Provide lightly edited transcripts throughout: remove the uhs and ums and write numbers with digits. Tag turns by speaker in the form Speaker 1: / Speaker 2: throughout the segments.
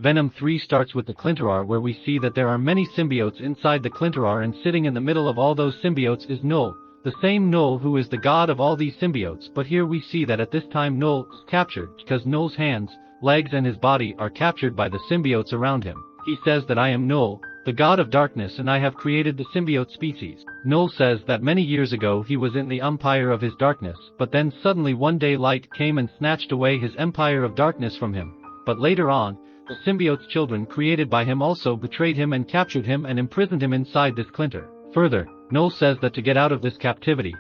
Speaker 1: Venom 3 starts with the Clintorar, where we see that there are many symbiotes inside the Clintorar, and sitting in the middle of all those symbiotes is Null, the same Null who is the god of all these symbiotes. But here we see that at this time Null is captured, because Null's hands, legs and his body are captured by the symbiotes around him. He says that I am Null, the god of darkness, and I have created the symbiote species. Null says that many years ago he was in the empire of his darkness, but then suddenly one day light came and snatched away his empire of darkness from him. But later on, the symbiote's children created by him also betrayed him and captured him and imprisoned him inside this Clintor. Further, Null says that to get out of this captivity,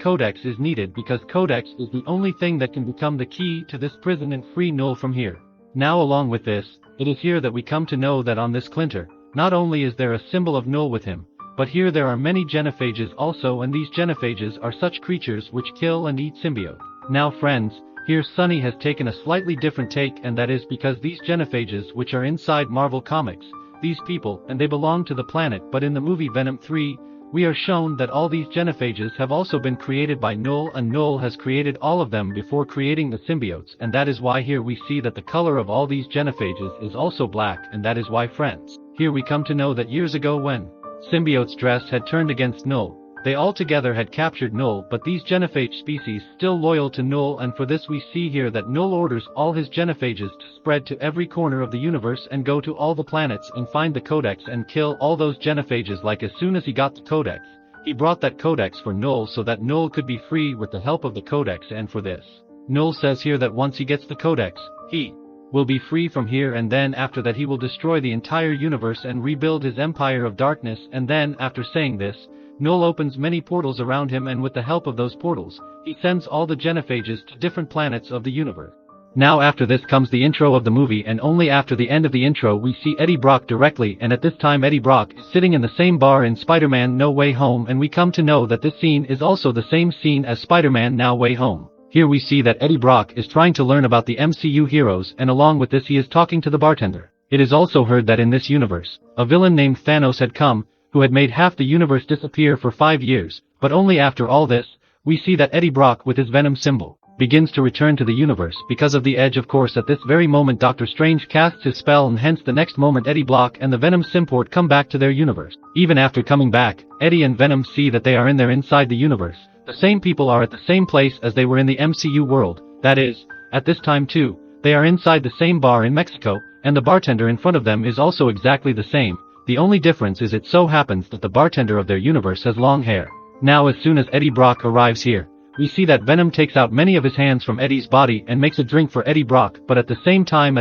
Speaker 1: Codex is needed, because Codex is the only thing that can become the key to this prison and free Null from here. Now along with this, it is here that we come to know that on this Clintor, not only is there a symbol of Null with him, but here there are many Xenophages also, and these Xenophages are such creatures which kill and eat symbiote. Now friends, here Sunny has taken a slightly different take, and that is because these Xenophages which are inside Marvel Comics, these people, and they belong to the planet, but in the movie Venom 3, we are shown that all these Xenophages have also been created by Null, and Null has created all of them before creating the symbiotes, and that is why here we see that the color of all these Xenophages is also black, and that is why friends, here we come to know that years ago when symbiotes' dress had turned against Null, they all together had captured Null, but these Xenophage species still loyal to Null, and for this we see here that Null orders all his Xenophages to spread to every corner of the universe and go to all the planets and find the Codex and kill all those Xenophages. Like as soon as he got the Codex, he brought that Codex for Null so that Null could be free with the help of the Codex, and for this, Null says here that once he gets the Codex, he will be free from here, and then after that he will destroy the entire universe and rebuild his empire of darkness. And then after saying this, Null opens many portals around him, and with the help of those portals, he sends all the Xenophages to different planets of the universe. Now after this comes the intro of the movie, and only after the end of the intro we see Eddie Brock directly, and at this time Eddie Brock is sitting in the same bar in Spider-Man No Way Home, and we come to know that this scene is also the same scene as Spider-Man No Way Home. Here we see that Eddie Brock is trying to learn about the MCU heroes, and along with this he is talking to the bartender. It is also heard that in this universe, a villain named Thanos had come, who had made half the universe disappear for 5 years, but only after all this, we see that Eddie Brock with his Venom symbol, begins to return to the universe because of the Edge. Of course at this very moment Doctor Strange casts his spell, and hence the next moment Eddie Brock and the Venom symbiote come back to their universe. Even after coming back, Eddie and Venom see that they are in there inside the universe. The same people are at the same place as they were in the MCU world, that is, at this time too, they are inside the same bar in Mexico, and the bartender in front of them is also exactly the same. The only difference is it so happens that the bartender of their universe has long hair. Now as soon as Eddie Brock arrives here, we see that Venom takes out many of his hands from Eddie's body and makes a drink for Eddie Brock, but at the same time,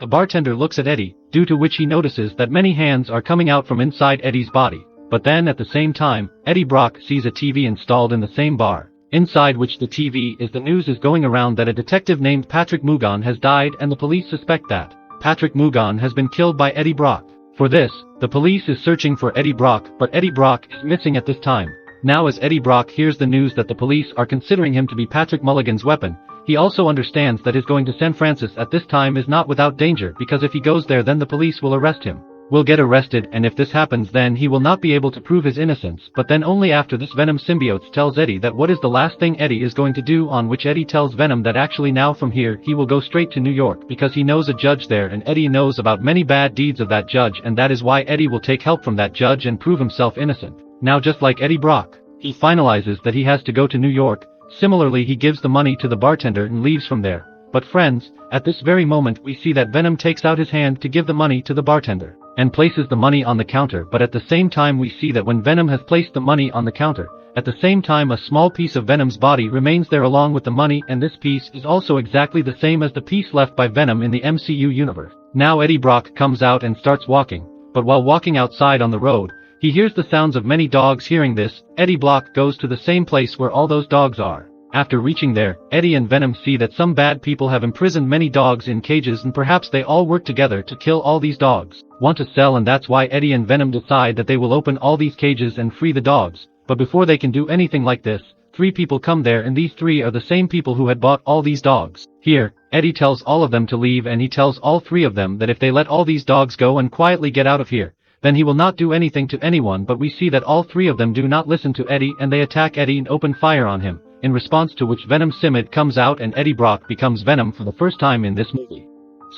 Speaker 1: the bartender looks at Eddie, due to which he notices that many hands are coming out from inside Eddie's body. But then at the same time, Eddie Brock sees a TV installed in the same bar, inside which the TV is the news is going around that a detective named Patrick Mulligan has died, and the police suspect that Patrick Mulligan has been killed by Eddie Brock. For this, the police is searching for Eddie Brock, but Eddie Brock is missing at this time. Now as Eddie Brock hears the news that the police are considering him to be Patrick Mulligan's weapon, he also understands that his going to San Francisco at this time is not without danger, because if he goes there then the police will arrest him. Will get arrested, and if this happens then he will not be able to prove his innocence. But then only after this Venom symbiote tells Eddie that what is the last thing Eddie is going to do, on which Eddie tells Venom that actually now from here he will go straight to New York because he knows a judge there, and Eddie knows about many bad deeds of that judge, and that is why Eddie will take help from that judge and prove himself innocent. Now just like Eddie Brock, he finalizes that he has to go to New York. Similarly he gives the money to the bartender and leaves from there. But friends, at this very moment we see that Venom takes out his hand to give the money to the bartender, and places the money on the counter. But at the same time we see that when Venom has placed the money on the counter, at the same time a small piece of Venom's body remains there along with the money, and this piece is also exactly the same as the piece left by Venom in the MCU universe. Now Eddie Brock comes out and starts walking, but while walking outside on the road, he hears the sounds of many dogs. Hearing this, Eddie Brock goes to the same place where all those dogs are. After reaching there, Eddie and Venom see that some bad people have imprisoned many dogs in cages, and perhaps they all work together to kill all these dogs, want to sell, and that's why Eddie and Venom decide that they will open all these cages and free the dogs. But before they can do anything like this, 3 people come there, and these 3 are the same people who had bought all these dogs. Here, Eddie tells all of them to leave, and he tells all 3 of them that if they let all these dogs go and quietly get out of here, then he will not do anything to anyone. But we see that all 3 of them do not listen to Eddie, and they attack Eddie and open fire on him, in response to which Venom symbiote comes out and Eddie Brock becomes Venom for the first time in this movie.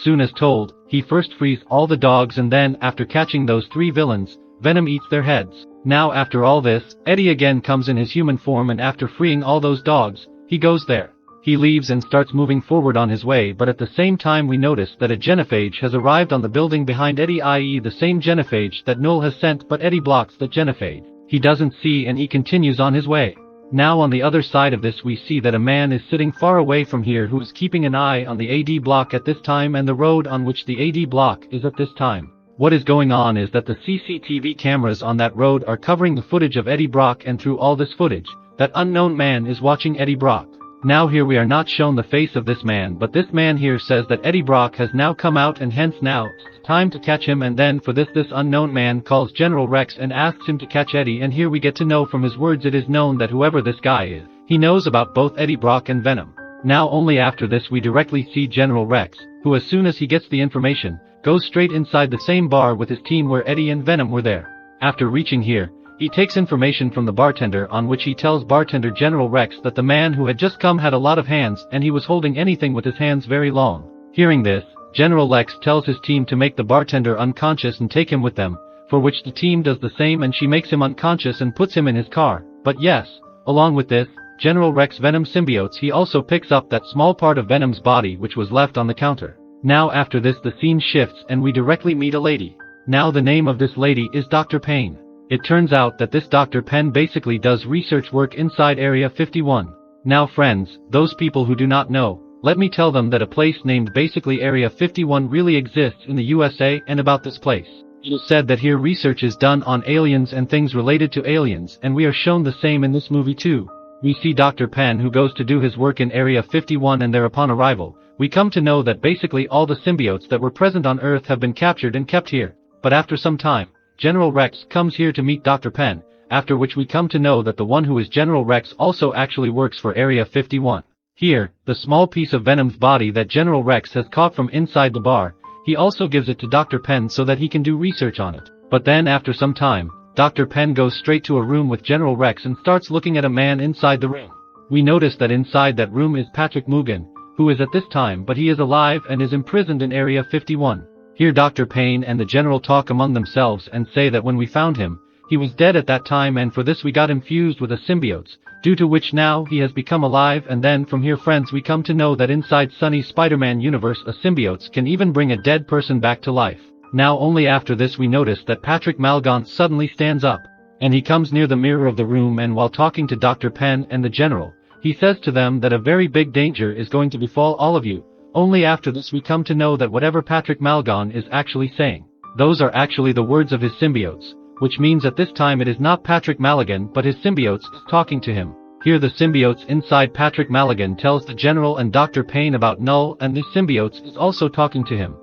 Speaker 1: Soon as told, he first frees all the dogs and then, after catching those 3 villains, Venom eats their heads. Now after all this, Eddie again comes in his human form and after freeing all those dogs, he goes there. He leaves and starts moving forward on his way, but at the same time we notice that a Xenophage has arrived on the building behind Eddie, i.e. the same Xenophage that Null has sent, but Eddie blocks that Xenophage. He doesn't see and he continues on his way. Now on the other side of this we see that a man is sitting far away from here who is keeping an eye on the AD block at this time and the road on which the AD block is at this time. What is going on is that the CCTV cameras on that road are covering the footage of Eddie Brock, and through all this footage, that unknown man is watching Eddie Brock. Now here we are not shown the face of this man, but this man here says that Eddie Brock has now come out and hence now, it's time to catch him, and then for this unknown man calls General Rex and asks him to catch Eddie, and here we get to know from his words it is known that whoever this guy is, he knows about both Eddie Brock and Venom. Now only after this we directly see General Rex, who as soon as he gets the information, goes straight inside the same bar with his team where Eddie and Venom were there. After reaching here, he takes information from the bartender on which he tells bartender General Rex that the man who had just come had a lot of hands and he was holding anything with his hands very long. Hearing this, General Rex tells his team to make the bartender unconscious and take him with them, for which the team does the same and she makes him unconscious and puts him in his car. But yes, along with this, General Rex Venom symbiotes he also picks up that small part of Venom's body which was left on the counter. Now after this the scene shifts and we directly meet a lady. Now the name of this lady is Dr. Payne. It turns out that this Dr. Payne basically does research work inside Area 51. Now friends, those people who do not know, let me tell them that a place named basically Area 51 really exists in the USA, and about this place, it is said that here research is done on aliens and things related to aliens, and we are shown the same in this movie too. We see Dr. Payne who goes to do his work in Area 51 and there upon arrival, we come to know that basically all the symbiotes that were present on Earth have been captured and kept here. But after some time, General Rex comes here to meet Dr. Payne, after which we come to know that the one who is General Rex also actually works for Area 51. Here, the small piece of Venom's body that General Rex has caught from inside the bar, he also gives it to Dr. Payne so that he can do research on it. But then after some time, Dr. Payne goes straight to a room with General Rex and starts looking at a man inside the room. We notice that inside that room is Patrick Mulligan, who is at this time, but he is alive and is imprisoned in Area 51. Here Dr. Payne and the General talk among themselves and say that when we found him, he was dead at that time, and for this we got him fused with a symbiote, due to which now he has become alive. And then from here friends we come to know that inside Sony's Spider-Man universe a symbiote can even bring a dead person back to life. Now only after this we notice that Patrick Mulligan suddenly stands up, and he comes near the mirror of the room, and while talking to Dr. Payne and the General, he says to them that a very big danger is going to befall all of you. Only after this we come to know that whatever Patrick Mulligan is actually saying, those are actually the words of his symbiotes, which means at this time it is not Patrick Mulligan but his symbiotes is talking to him. Here the symbiotes inside Patrick Mulligan tells the General and Dr. Payne about Null, and this symbiotes is also talking to him.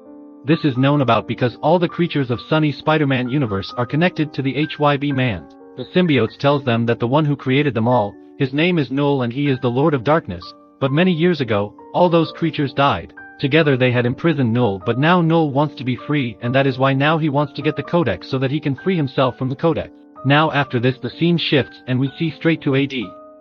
Speaker 1: This is known about because all the creatures of Sony's Spider-Man universe are connected to the HYB man. The symbiotes tells them that the one who created them all, his name is Null and he is the Lord of Darkness, but many years ago, all those creatures died. Together they had imprisoned Null, but now Null wants to be free, and that is why now he wants to get the Codex so that he can free himself from the Codex. Now after this the scene shifts and we see straight to AD.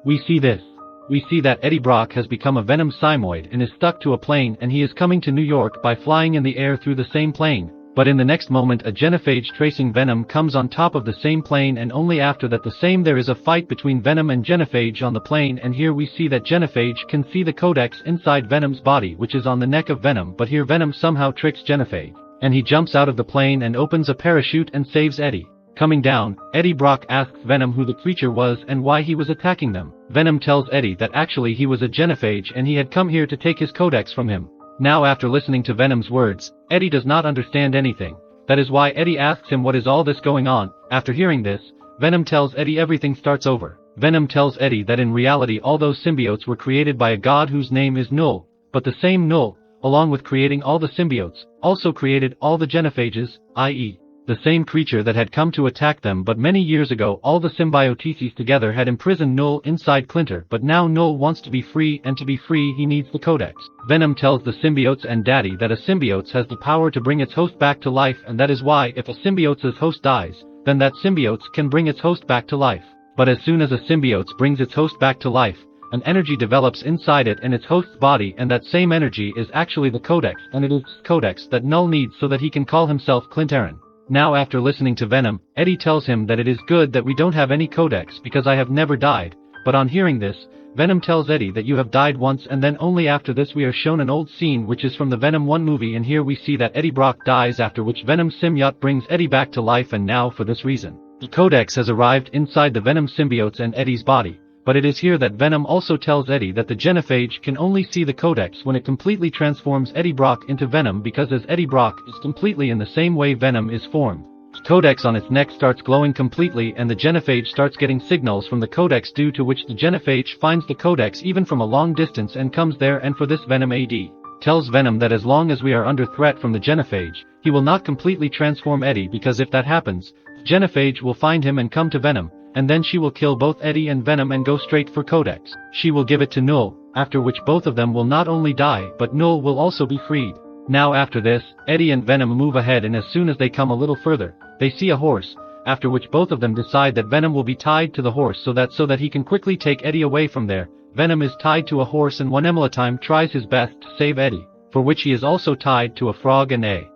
Speaker 1: We see this. We see that Eddie Brock has become a Venom symbiote and is stuck to a plane, and he is coming to New York by flying in the air through the same plane. But in the next moment a Xenophage tracing Venom comes on top of the same plane, and only after that the same there is a fight between Venom and Xenophage on the plane, and here we see that Xenophage can see the Codex inside Venom's body which is on the neck of Venom, but here Venom somehow tricks Xenophage, and he jumps out of the plane and opens a parachute and saves Eddie. Coming down, Eddie Brock asks Venom who the creature was and why he was attacking them. Venom tells Eddie that actually he was a Xenophage and he had come here to take his Codex from him. Now after listening to Venom's words, Eddie does not understand anything. That is why Eddie asks him what is all this going on. After hearing this, Venom tells Eddie everything starts over. Venom tells Eddie that in reality all those symbiotes were created by a god whose name is Null, but the same Null, along with creating all the symbiotes, also created all the Xenophages, i.e. the same creature that had come to attack them, but many years ago all the symbiotes together had imprisoned Null inside Clinter, but now Null wants to be free, and to be free he needs the Codex. Venom tells the symbiotes and Daddy that a symbiote has the power to bring its host back to life, and that is why if a symbiote's host dies, then that symbiote can bring its host back to life. But as soon as a symbiote brings its host back to life, an energy develops inside it and its host's body, and that same energy is actually the codex, and it is this codex that Null needs so that he can call himself Clint Aaron. Now after listening to Venom, Eddie tells him that it is good that we don't have any codex because I have never died, but on hearing this, Venom tells Eddie that you have died once, and then only after this we are shown an old scene which is from the Venom 1 movie, and here we see that Eddie Brock dies, after which Venom's symbiote brings Eddie back to life, and now for this reason, the codex has arrived inside the Venom symbiotes and Eddie's body. But it is here that Venom also tells Eddie that the Xenophage can only see the codex when it completely transforms Eddie Brock into Venom, because as Eddie Brock is completely in the same way Venom is formed. The codex on its neck starts glowing completely, and the Xenophage starts getting signals from the codex, due to which the Xenophage finds the codex even from a long distance and comes there, and for this Venom tells Venom that as long as we are under threat from the Xenophage, he will not completely transform Eddie, because if that happens, the Xenophage will find him and come to Venom, and then she will kill both Eddie and Venom and go straight for codex. She will give it to Null, after which both of them will not only die but Null will also be freed. Now after this, Eddie and Venom move ahead, and as soon as they come a little further, they see a horse, after which both of them decide that Venom will be tied to the horse so that he can quickly take Eddie away from there. Venom is tied to a horse, and one Emelatime tries his best to save Eddie, for which he is also tied to a frog and a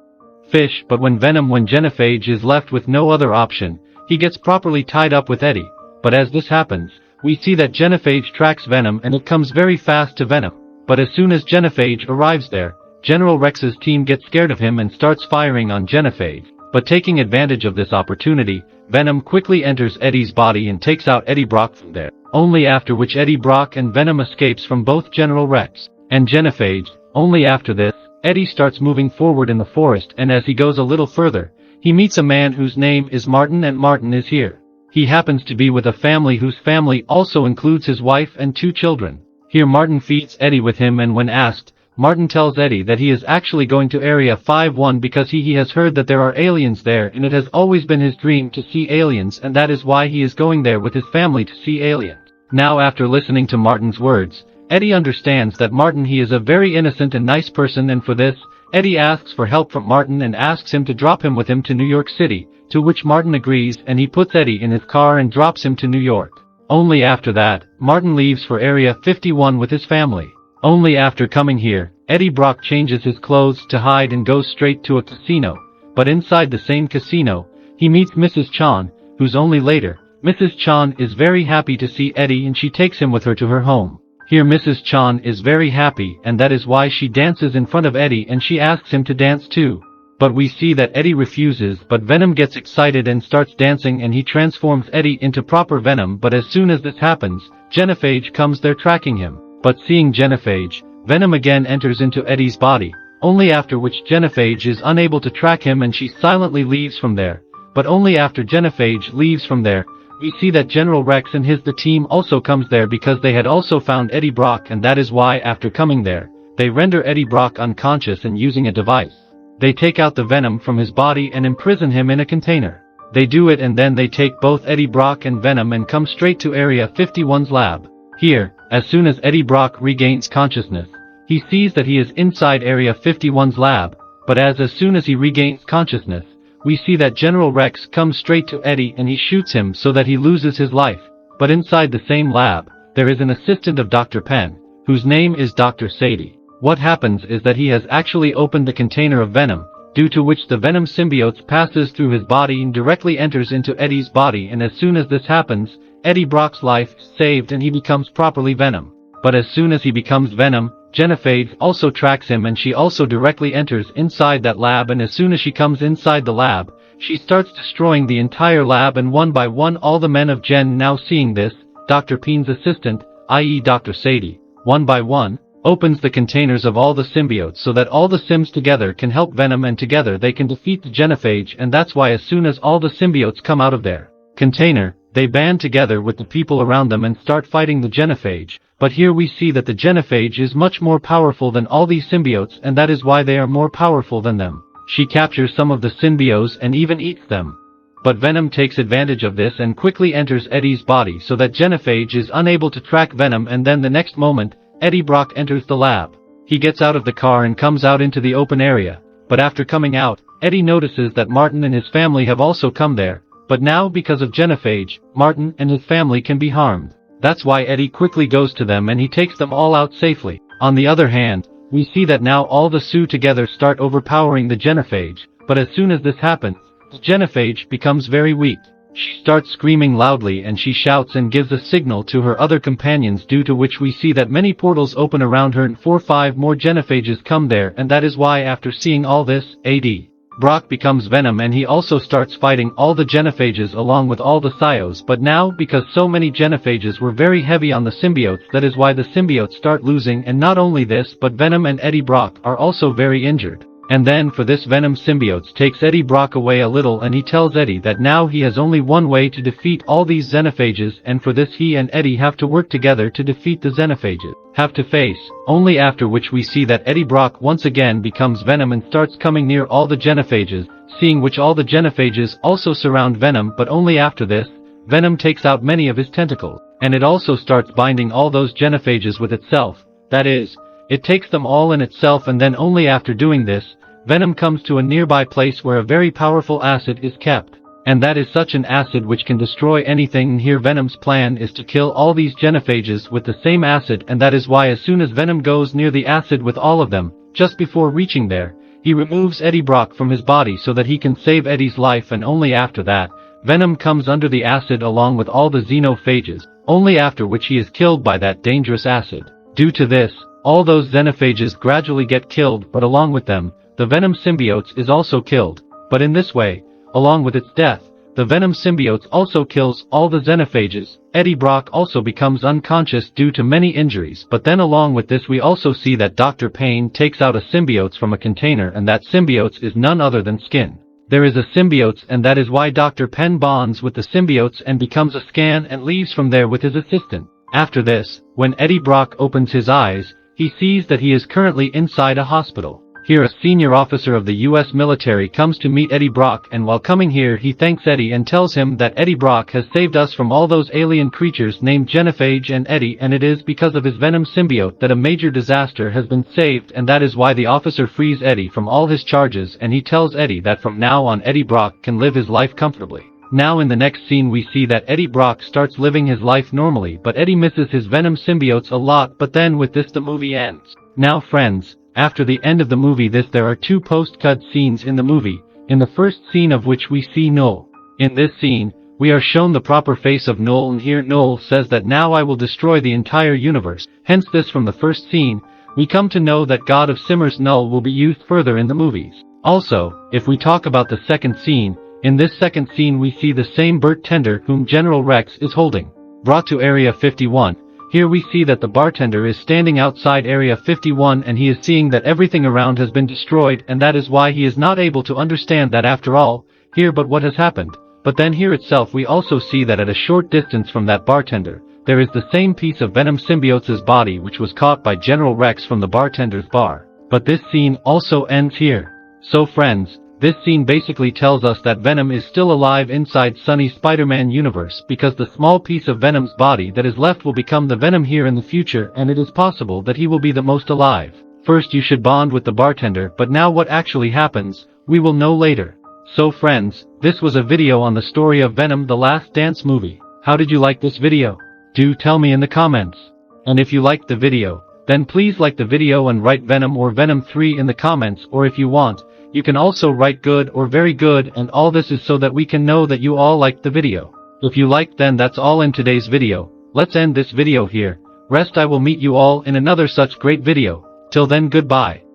Speaker 1: fish, but when Xenophage is left with no other option, he gets properly tied up with Eddie. But as this happens, we see that Xenophage tracks Venom, and it comes very fast to Venom. But as soon as Xenophage arrives there, General Rex's team gets scared of him and starts firing on Xenophage. But taking advantage of this opportunity, Venom quickly enters Eddie's body and takes out Eddie Brock from there. Only after which Eddie Brock and Venom escapes from both General Rex and Xenophage. Only after this, Eddie starts moving forward in the forest, and as he goes a little further, he meets a man whose name is Martin, and Martin is here. He happens to be with a family whose family also includes his wife and 2 children. Here Martin feeds Eddie with him, and when asked, Martin tells Eddie that he is actually going to Area 51 because he has heard that there are aliens there, and it has always been his dream to see aliens, and that is why he is going there with his family to see aliens. Now after listening to Martin's words, Eddie understands that Martin he is a very innocent and nice person, and for this, Eddie asks for help from Martin and asks him to drop him with him to New York City, to which Martin agrees, and he puts Eddie in his car and drops him to New York. Only after that, Martin leaves for Area 51 with his family. Only after coming here, Eddie Brock changes his clothes to hide and goes straight to a casino, but inside the same casino, he meets Mrs. Chan, who's only later. Mrs. Chan is very happy to see Eddie, and she takes him with her to her home. Here Mrs. Chan is very happy, and that is why she dances in front of Eddie, and she asks him to dance too. But we see that Eddie refuses, but Venom gets excited and starts dancing, and he transforms Eddie into proper Venom. But as soon as this happens, Xenophage comes there tracking him. But seeing Xenophage, Venom again enters into Eddie's body, only after which Xenophage is unable to track him and she silently leaves from there. But only after Xenophage leaves from there, we see that General Rex and the team also comes there because they had also found Eddie Brock, and that is why after coming there, they render Eddie Brock unconscious, and using a device, they take out the Venom from his body and imprison him in a container. They do it, and then they take both Eddie Brock and Venom and come straight to Area 51's lab. Here, as soon as Eddie Brock regains consciousness, he sees that he is inside Area 51's lab, but as soon as he regains consciousness, we see that General Rex comes straight to Eddie and he shoots him so that he loses his life. But inside the same lab, there is an assistant of Dr. Penn, whose name is Dr. Sadie. What happens is that he has actually opened the container of Venom, due to which the Venom symbiote passes through his body and directly enters into Eddie's body, and as soon as this happens, Eddie Brock's life is saved and he becomes properly Venom. But as soon as he becomes Venom, Xenophage also tracks him, and she also directly enters inside that lab, and as soon as she comes inside the lab, she starts destroying the entire lab, and one by one all the men of Gen. Now seeing this, Dr. Payne's assistant, i.e. Dr. Sadie, one by one, opens the containers of all the symbiotes so that all the Sims together can help Venom, and together they can defeat the Xenophage, and that's why as soon as all the symbiotes come out of their container, they band together with the people around them and start fighting the Xenophage. But here we see that the Xenophage is much more powerful than all these symbiotes, and that is why they are more powerful than them. She captures some of the symbiotes and even eats them. But Venom takes advantage of this and quickly enters Eddie's body so that Xenophage is unable to track Venom, and then the next moment, Eddie Brock enters the lab. He gets out of the car and comes out into the open area, but after coming out, Eddie notices that Martin and his family have also come there, but now because of Xenophage, Martin and his family can be harmed. That's why Eddie quickly goes to them and he takes them all out safely. On the other hand, we see that now all the Sioux together start overpowering the Xenophage, but as soon as this happens, the Xenophage becomes very weak. She starts screaming loudly and she shouts and gives a signal to her other companions, due to which we see that many portals open around her and 4 or 5 more Xenophages come there, and that is why after seeing all this, Eddie Brock becomes Venom and he also starts fighting all the Xenophages along with all the Psyos, but now because so many Xenophages were very heavy on the symbiotes, that is why the symbiotes start losing, and not only this but Venom and Eddie Brock are also very injured. And then for this Venom symbiotes takes Eddie Brock away a little and he tells Eddie that now he has only one way to defeat all these Xenophages, and for this he and Eddie have to work together to defeat the Xenophages. Have to face, only after which we see that Eddie Brock once again becomes Venom and starts coming near all the Xenophages, seeing which all the Xenophages also surround Venom, but only after this, Venom takes out many of his tentacles, and it also starts binding all those Xenophages with itself, that is, it takes them all in itself, and then only after doing this, Venom comes to a nearby place where a very powerful acid is kept. And that is such an acid which can destroy anything, and here Venom's plan is to kill all these Xenophages with the same acid, and that is why as soon as Venom goes near the acid with all of them, just before reaching there, he removes Eddie Brock from his body so that he can save Eddie's life, and only after that, Venom comes under the acid along with all the Xenophages, only after which he is killed by that dangerous acid. Due to this, all those Xenophages gradually get killed, but along with them, the Venom symbiotes is also killed. But in this way, along with its death, the Venom symbiotes also kills all the Xenophages. Eddie Brock also becomes unconscious due to many injuries, but then along with this we also see that Dr. Payne takes out a symbiotes from a container, and that symbiotes is none other than skin. There is a symbiotes, and that is why Dr. Penn bonds with the symbiotes and becomes a scan and leaves from there with his assistant. After this, when Eddie Brock opens his eyes, he sees that he is currently inside a hospital. Here a senior officer of the US military comes to meet Eddie Brock, and while coming here he thanks Eddie and tells him that Eddie Brock has saved us from all those alien creatures named Xenophage and Eddie, and it is because of his Venom symbiote that a major disaster has been saved, and that is why the officer frees Eddie from all his charges, and he tells Eddie that from now on Eddie Brock can live his life comfortably. Now in the next scene we see that Eddie Brock starts living his life normally, but Eddie misses his Venom symbiotes a lot, but then with this the movie ends. Now friends, after the end of the movie there are 2 post-cut scenes in the movie, in the first scene of which we see Noel. In this scene, we are shown the proper face of Noel, and here Noel says that now I will destroy the entire universe. Hence this from the first scene, we come to know that God of Simmer's Null will be used further in the movies. Also, if we talk about the second scene, in this second scene we see the same Bert Tender whom General Rex is holding. Brought to Area 51. Here we see that the bartender is standing outside Area 51 and he is seeing that everything around has been destroyed, and that is why he is not able to understand that after all, here but what has happened. But then here itself we also see that at a short distance from that bartender, there is the same piece of Venom symbiote's body which was caught by General Rex from the bartender's bar. But this scene also ends here. So friends, this scene basically tells us that Venom is still alive inside Sunny Spider-Man universe, because the small piece of Venom's body that is left will become the Venom here in the future, and it is possible that he will be the most alive. First you should bond with the bartender, but now what actually happens, we will know later. So friends, this was a video on the story of Venom: The Last Dance movie. How did you like this video? Do tell me in the comments. And if you liked the video, then please like the video and write Venom or Venom 3 in the comments, or if you want, you can also write good or very good, and all this is so that we can know that you all liked the video. If you liked, then that's all in today's video. Let's end this video here. Rest I will meet you all in another such great video. Till then, goodbye.